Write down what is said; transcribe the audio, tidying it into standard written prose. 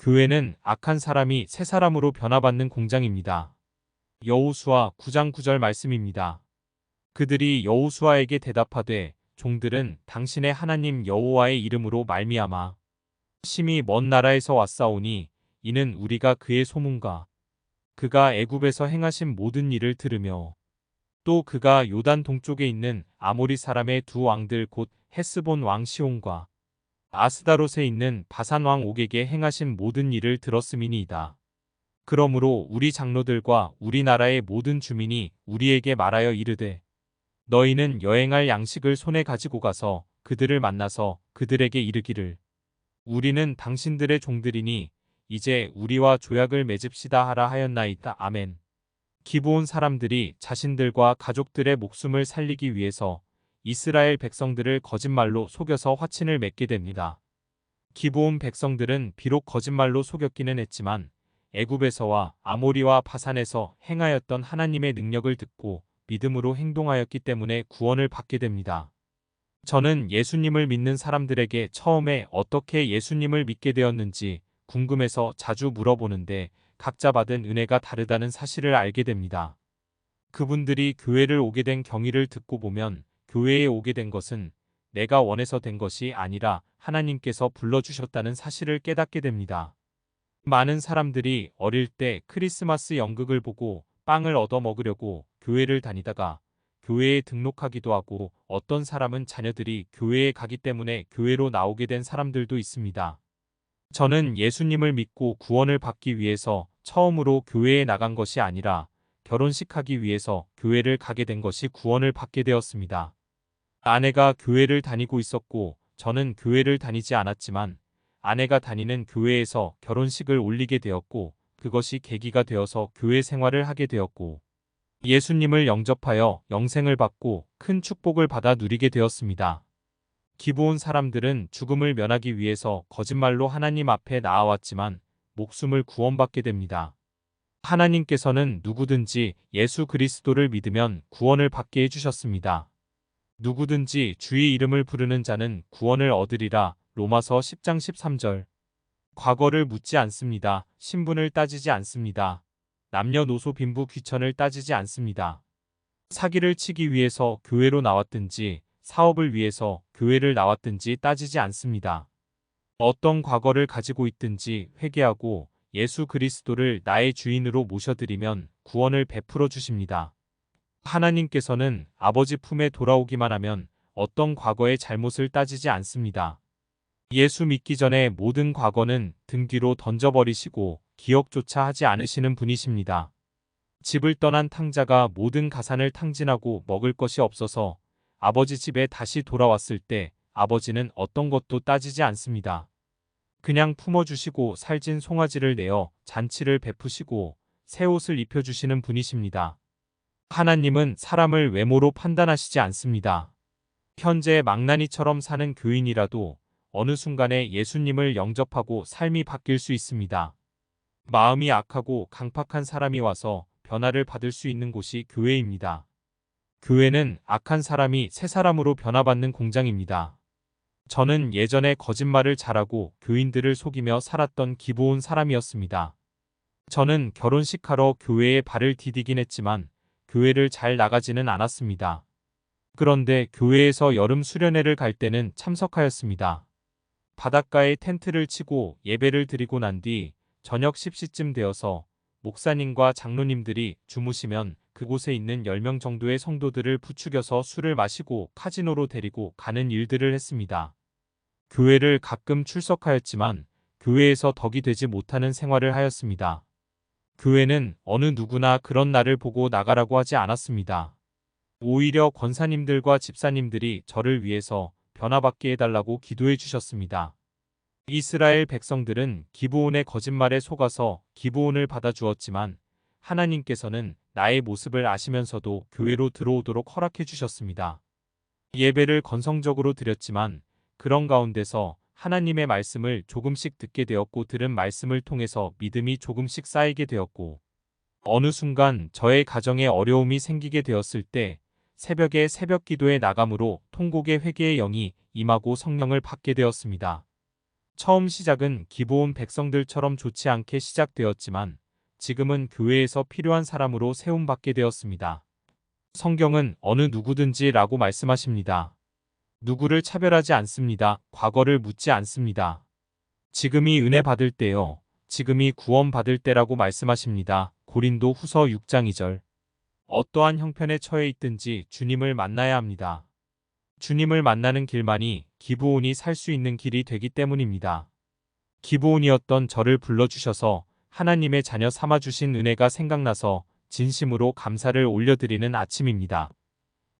교회는 악한 사람이 새 사람으로 변화받는 공장입니다. 여호수아 9장 9절 말씀입니다. 그들이 여호수아에게 대답하되 종들은 당신의 하나님 여호와의 이름으로 말미암아 심히 먼 나라에서 왔사오니 이는 우리가 그의 소문과 그가 애굽에서 행하신 모든 일을 들으며 또 그가 요단 동쪽에 있는 아모리 사람의 두 왕들 곧 헤스본 왕 시온과 아스다롯에 있는 바산 왕 옥에게 행하신 모든 일을 들었음이니이다. 그러므로 우리 장로들과 우리나라의 모든 주민이 우리에게 말하여 이르되 너희는 여행할 양식을 손에 가지고 가서 그들을 만나서 그들에게 이르기를 우리는 당신들의 종들이니 이제 우리와 조약을 맺읍시다 하라 하였나이다. 아멘. 기브온 사람들이 자신들과 가족들의 목숨을 살리기 위해서 이스라엘 백성들을 거짓말로 속여서 화친을 맺게 됩니다. 기브온 백성들은 비록 거짓말로 속였기는 했지만 애굽에서와 아모리와 바산에서 행하였던 하나님의 능력을 듣고 믿음으로 행동하였기 때문에 구원을 받게 됩니다. 저는 예수님을 믿는 사람들에게 처음에 어떻게 예수님을 믿게 되었는지 궁금해서 자주 물어보는데 각자 받은 은혜가 다르다는 사실을 알게 됩니다. 그분들이 교회를 오게 된 경위를 듣고 보면 교회에 오게 된 것은 내가 원해서 된 것이 아니라 하나님께서 불러주셨다는 사실을 깨닫게 됩니다. 많은 사람들이 어릴 때 크리스마스 연극을 보고 빵을 얻어 먹으려고 교회를 다니다가 교회에 등록하기도 하고 어떤 사람은 자녀들이 교회에 가기 때문에 교회로 나오게 된 사람들도 있습니다. 저는 예수님을 믿고 구원을 받기 위해서 처음으로 교회에 나간 것이 아니라 결혼식하기 위해서 교회를 가게 된 것이 구원을 받게 되었습니다. 아내가 교회를 다니고 있었고 저는 교회를 다니지 않았지만 아내가 다니는 교회에서 결혼식을 올리게 되었고 그것이 계기가 되어서 교회 생활을 하게 되었고 예수님을 영접하여 영생을 받고 큰 축복을 받아 누리게 되었습니다. 기브온 사람들은 죽음을 면하기 위해서 거짓말로 하나님 앞에 나아왔지만 목숨을 구원받게 됩니다. 하나님께서는 누구든지 예수 그리스도를 믿으면 구원을 받게 해주셨습니다. 누구든지 주의 이름을 부르는 자는 구원을 얻으리라. 로마서 10장 13절. 과거를 묻지 않습니다. 신분을 따지지 않습니다. 남녀노소 빈부 귀천을 따지지 않습니다. 사기를 치기 위해서 교회로 나왔든지 사업을 위해서 교회를 나왔든지 따지지 않습니다. 어떤 과거를 가지고 있든지 회개하고 예수 그리스도를 나의 주인으로 모셔드리면 구원을 베풀어 주십니다. 하나님께서는 아버지 품에 돌아오기만 하면 어떤 과거의 잘못을 따지지 않습니다. 예수 믿기 전에 모든 과거는 등 뒤로 던져버리시고 기억조차 하지 않으시는 분이십니다. 집을 떠난 탕자가 모든 가산을 탕진하고 먹을 것이 없어서 아버지 집에 다시 돌아왔을 때 아버지는 어떤 것도 따지지 않습니다. 그냥 품어주시고 살찐 송아지를 내어 잔치를 베푸시고 새 옷을 입혀주시는 분이십니다. 하나님은 사람을 외모로 판단하시지 않습니다. 현재 망나니처럼 사는 교인이라도 어느 순간에 예수님을 영접하고 삶이 바뀔 수 있습니다. 마음이 악하고 강팍한 사람이 와서 변화를 받을 수 있는 곳이 교회입니다. 교회는 악한 사람이 새 사람으로 변화받는 공장입니다. 저는 예전에 거짓말을 잘하고 교인들을 속이며 살았던 기브온 사람이었습니다. 저는 결혼식하러 교회에 발을 디디긴 했지만 교회를 잘 나가지는 않았습니다. 그런데 교회에서 여름 수련회를 갈 때는 참석하였습니다. 바닷가에 텐트를 치고 예배를 드리고 난 뒤 저녁 10시쯤 되어서 목사님과 장로님들이 주무시면 그곳에 있는 10명 정도의 성도들을 부추겨서 술을 마시고 카지노로 데리고 가는 일들을 했습니다. 교회를 가끔 출석하였지만 교회에서 덕이 되지 못하는 생활을 하였습니다. 교회는 어느 누구나 그런 나를 보고 나가라고 하지 않았습니다. 오히려 권사님들과 집사님들이 저를 위해서 변화받게 해달라고 기도해 주셨습니다. 이스라엘 백성들은 기브온의 거짓말에 속아서 기브온을 받아주었지만 하나님께서는 나의 모습을 아시면서도 교회로 들어오도록 허락해 주셨습니다. 예배를 건성적으로 드렸지만 그런 가운데서 하나님의 말씀을 조금씩 듣게 되었고 들은 말씀을 통해서 믿음이 조금씩 쌓이게 되었고 어느 순간 저의 가정에 어려움이 생기게 되었을 때 새벽에 새벽 기도에 나감으로 통곡의 회개의 영이 임하고 성령을 받게 되었습니다. 처음 시작은 기브온 백성들처럼 좋지 않게 시작되었지만 지금은 교회에서 필요한 사람으로 세움받게 되었습니다. 성경은 어느 누구든지 라고 말씀하십니다. 누구를 차별하지 않습니다. 과거를 묻지 않습니다. 지금이 은혜 받을 때요. 지금이 구원 받을 때라고 말씀하십니다. 고린도 후서 6장 2절. 어떠한 형편에 처해 있든지 주님을 만나야 합니다. 주님을 만나는 길만이 기브온이 살 수 있는 길이 되기 때문입니다. 기브온이었던 저를 불러주셔서 하나님의 자녀 삼아주신 은혜가 생각나서 진심으로 감사를 올려드리는 아침입니다.